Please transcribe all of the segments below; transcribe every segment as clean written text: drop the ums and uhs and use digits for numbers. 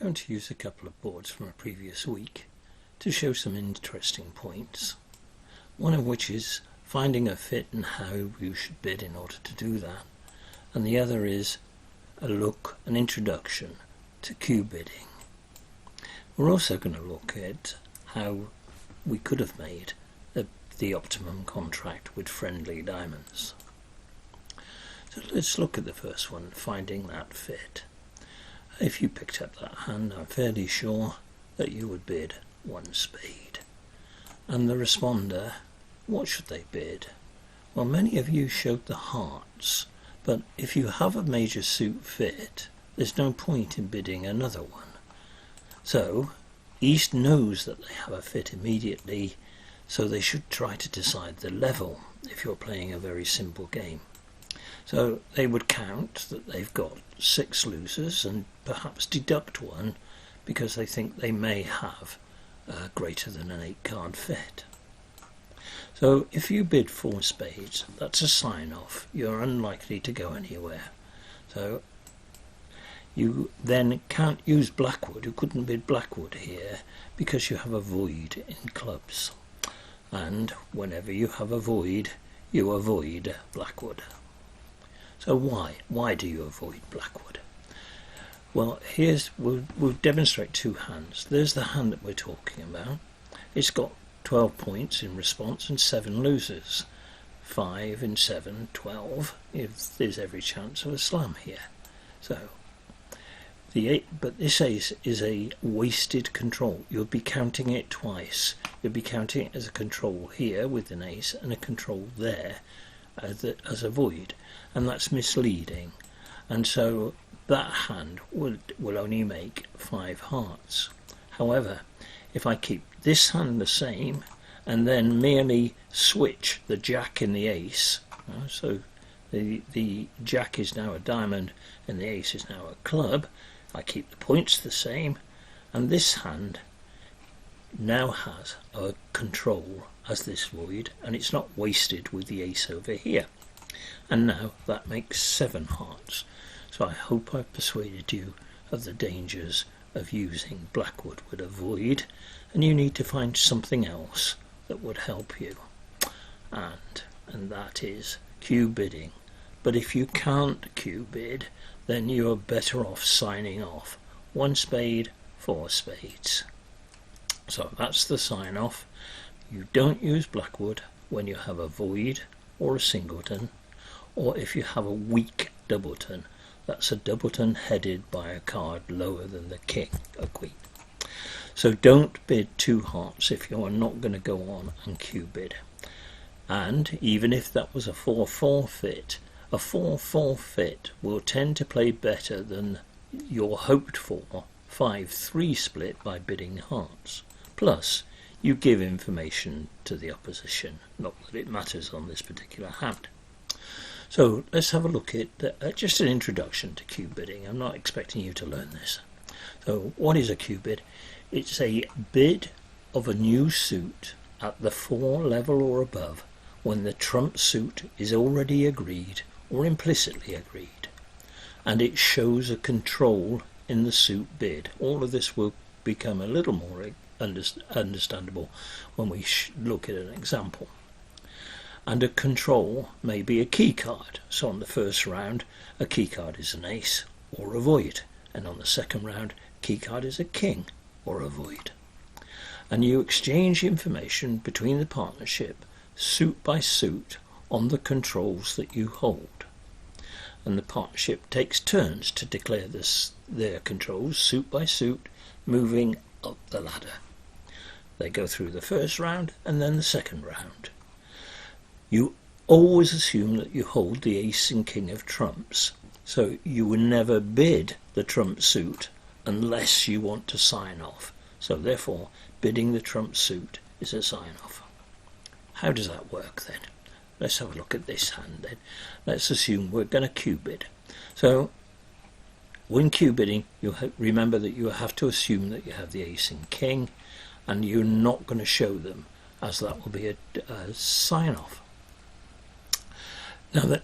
going to use a couple of boards from a previous week to show some interesting points, one of which is finding a fit and how you should bid in order to do that, and the other is an introduction to Q bidding. We're also going to look at how we could have made the optimum contract with friendly diamonds. So let's look at the first one, finding that fit. If you picked up that hand, I'm fairly sure that you would bid one spade. And the responder, what should they bid? Well, many of you showed the hearts, but if you have a major suit fit, there's no point in bidding another one. So, East knows that they have a fit immediately, so they should try to decide the level if you're playing a very simple game. So they would count that they've got 6 losers and perhaps deduct one because they think they may have greater than an 8 card fit. So if you bid 4 spades, that's a sign off. You're unlikely to go anywhere. So you then can't use Blackwood. You couldn't bid Blackwood here because you have a void in clubs. And whenever you have a void, you avoid Blackwood. So why? Why do you avoid Blackwood? Well, we'll demonstrate 2 hands. There's the hand that we're talking about. It's got 12 points in response and 7 losers. 5 and 7, 12. There's every chance of a slam here. So, but this ace is a wasted control. You'll be counting it twice. You'll be counting it as a control here with an ace and a control there as a void, and that's misleading. And so that hand will only make 5 hearts. However, if I keep this hand the same and then merely switch the jack in the ace, so the jack is now a diamond and the ace is now a club, I keep the points the same, and this hand now has a control as this void, and it's not wasted with the ace over here. And now that makes 7 hearts. So I hope I've persuaded you of the dangers of using Blackwood with a void, and you need to find something else that would help you, and that is Q bidding. But if you can't Q bid, then you are better off signing off. 1 spade, 4 spades. So that's the sign off. You don't use Blackwood when you have a void or a singleton, or if you have a weak doubleton. That's a doubleton headed by a card lower than the king or queen. So don't bid 2 hearts if you are not going to go on and Q bid. And even if that was a 4-4 fit, a 4-4 fit will tend to play better than your hoped for 5-3 split by bidding hearts. Plus, you give information to the opposition, not that it matters on this particular hand. So let's have a look at just an introduction to Q bidding. I'm not expecting you to learn this. So what is a Q bid? It's a bid of a new suit at the 4 level or above when the trump suit is already agreed or implicitly agreed, and it shows a control in the suit bid. All of this will become a little more understandable when we look at an example. And a control may be a key card. So on the first round, a key card is an ace or a void, and on the second round, key card is a king or a void. And you exchange information between the partnership, suit by suit, on the controls that you hold. And the partnership takes turns to declare their controls, suit by suit, moving up the ladder. They go through the first round and then the second round. You always assume that you hold the ace and king of trumps, so you will never bid the trump suit unless you want to sign off. So therefore, bidding the trump suit is a sign off. How does that work then? Let's have a look at this hand then. Let's assume we're going to Q bid. So when Q bidding, you remember that you have to assume that you have the ace and king, and you're not going to show them, as that will be a sign off. Now that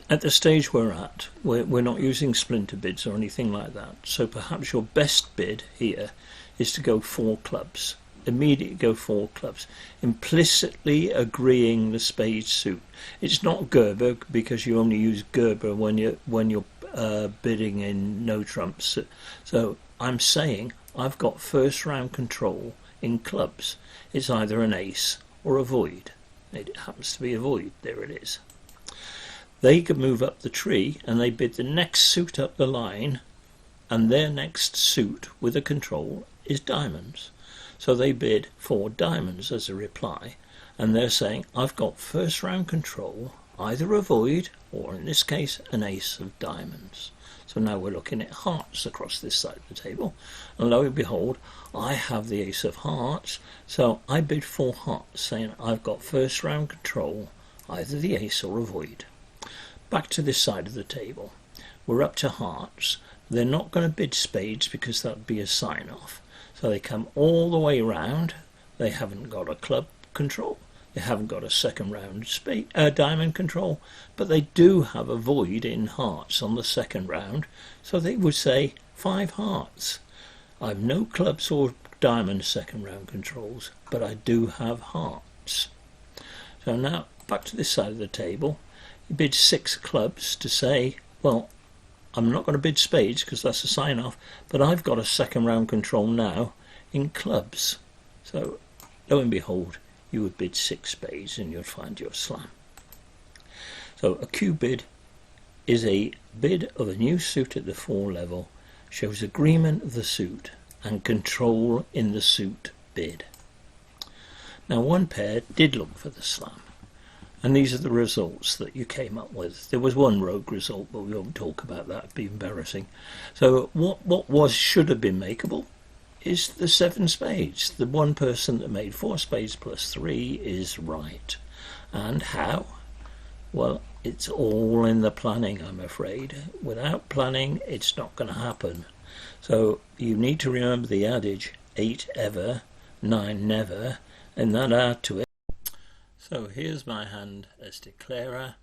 At the stage we're at, we're not using splinter bids or anything like that. So perhaps your best bid here is to go 4 clubs. Immediately go 4 clubs, implicitly agreeing the spade suit. It's not Gerber, because you only use Gerber when you're bidding in no trumps. So I'm saying I've got first round control in clubs. It's either an ace or a void. It happens to be a void. There it is. They could move up the tree and they bid the next suit up the line, and their next suit with a control is diamonds. So they bid 4 diamonds as a reply, and they're saying I've got first round control, either a void or in this case an ace of diamonds. So now we're looking at hearts across this side of the table, and lo and behold, I have the ace of hearts, so I bid 4 hearts saying I've got first round control, either the ace or a void. Back to this side of the table, we're up to hearts. They're not going to bid spades because that would be a sign off. So they come all the way round. They haven't got a club control. They haven't got a second round diamond control. But they do have a void in hearts on the second round. So they would say 5 hearts. I've no clubs or diamond second round controls, but I do have hearts. So now back to this side of the table. You bid 6 clubs to say, well, I'm not going to bid spades because that's a sign off, but I've got a second round control now in clubs. So lo and behold, you would bid 6 spades and you'd find your slam. So a qubit is a bid of a new suit at the 4 level, shows agreement of the suit and control in the suit bid. Now one pair did look for the slam. And these are the results that you came up with. There was one rogue result, but we won't talk about that. It'd be embarrassing. So what should have been makeable is the 7 spades. The one person that made 4 spades plus 3 is right. And how? Well, it's all in the planning, I'm afraid. Without planning, it's not going to happen. So you need to remember the adage, 8 ever, 9 never, and that add to it. So here's my hand as declarer,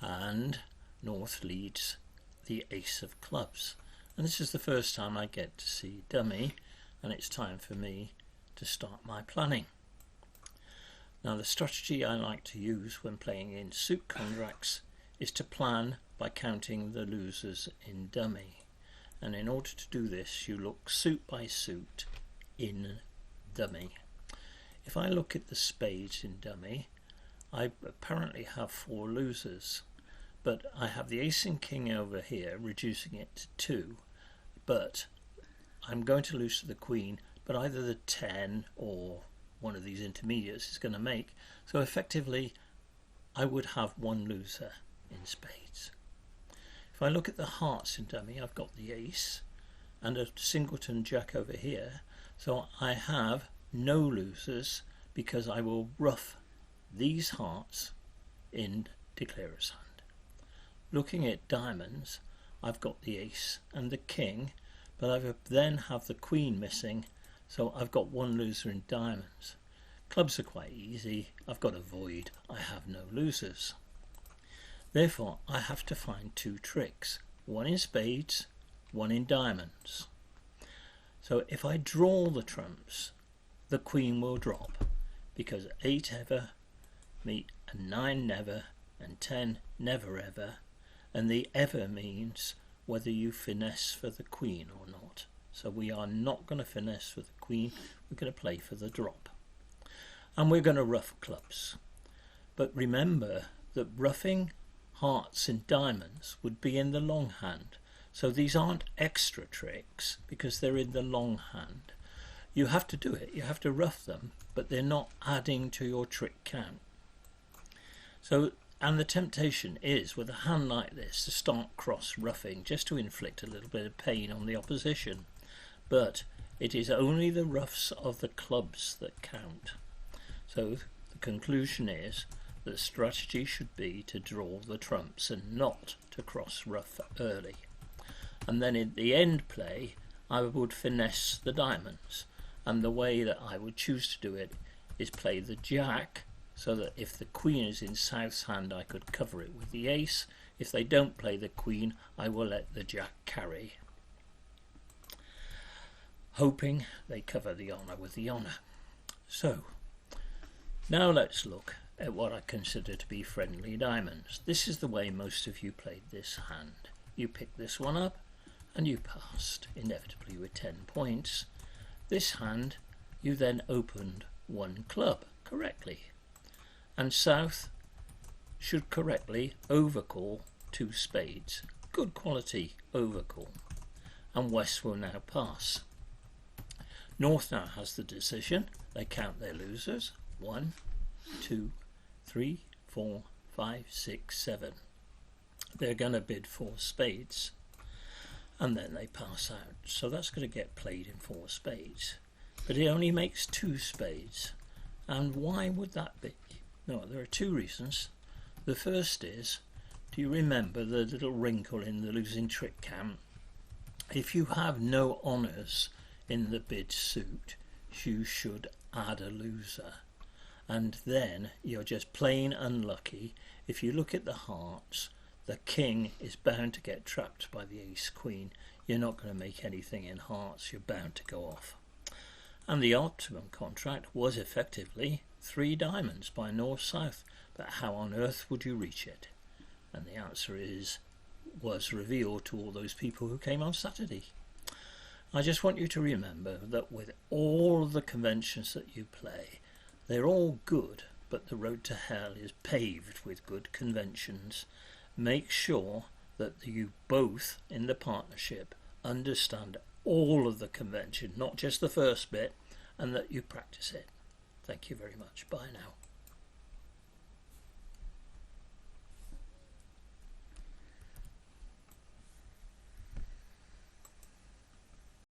and North leads the ace of clubs. And this is the first time I get to see dummy, and it's time for me to start my planning. Now the strategy I like to use when playing in suit contracts is to plan by counting the losers in dummy. And in order to do this, you look suit by suit in dummy. If I look at the spades in dummy, I apparently have 4 losers, but I have the ace and king over here, reducing it to 2, but I'm going to lose to the queen, but either the 10 or one of these intermediates is going to make, so effectively I would have 1 loser in spades. If I look at the hearts in dummy, I've got the ace and a singleton jack over here, so I have no losers because I will ruff these hearts in declarer's hand. Looking at diamonds, I've got the ace and the king, but I then have the queen missing, so I've got 1 loser in diamonds. Clubs are quite easy. I've got a void. I have no losers. Therefore, I have to find 2 tricks, 1 in spades, 1 in diamonds. So if I draw the trumps, the queen will drop, because 8 ever meet a 9 never and 10 never ever, and the ever means whether you finesse for the queen or not. So we are not going to finesse for the queen, we're going to play for the drop. And we're going to ruff clubs. But remember that ruffing hearts and diamonds would be in the long hand. So these aren't extra tricks because they're in the long hand. You have to do it, you have to ruff them, but they're not adding to your trick count. So, and the temptation is, with a hand like this, to start cross ruffing just to inflict a little bit of pain on the opposition. But it is only the ruffs of the clubs that count. So the conclusion is that the strategy should be to draw the trumps and not to cross ruff early. And then in the end play, I would finesse the diamonds. And the way that I would choose to do it is play the jack so that if the queen is in South's hand I could cover it with the ace. If they don't play the queen, I will let the jack carry, hoping they cover the honour with the honour. So now let's look at what I consider to be friendly diamonds. This is the way most of you played this hand. You picked this one up and you passed, inevitably with 10 points. This hand you then opened one club correctly, and South should correctly overcall 2 spades. Good quality overcall, and West will now pass. North now has the decision. They count their losers. 1, 2, 3, 4, 5, 6, 7. They're going to bid 4 spades, and then they pass out. So that's going to get played in 4 spades. But it only makes 2 spades. And why would that be? No, there are 2 reasons. The first is, do you remember the little wrinkle in the losing trick count? If you have no honours in the bid suit, you should add a loser, and then you're just plain unlucky. If you look at the hearts, the king is bound to get trapped by the ace queen. You're not going to make anything in hearts, you're bound to go off. And the optimum contract was effectively 3 diamonds by north-south, but how on earth would you reach it? And the answer was revealed to all those people who came on Saturday. I just want you to remember that with all the conventions that you play, they're all good, but the road to hell is paved with good conventions. Make sure that you both in the partnership understand all of the convention, not just the first bit, and that you practice it. Thank you very much. Bye now.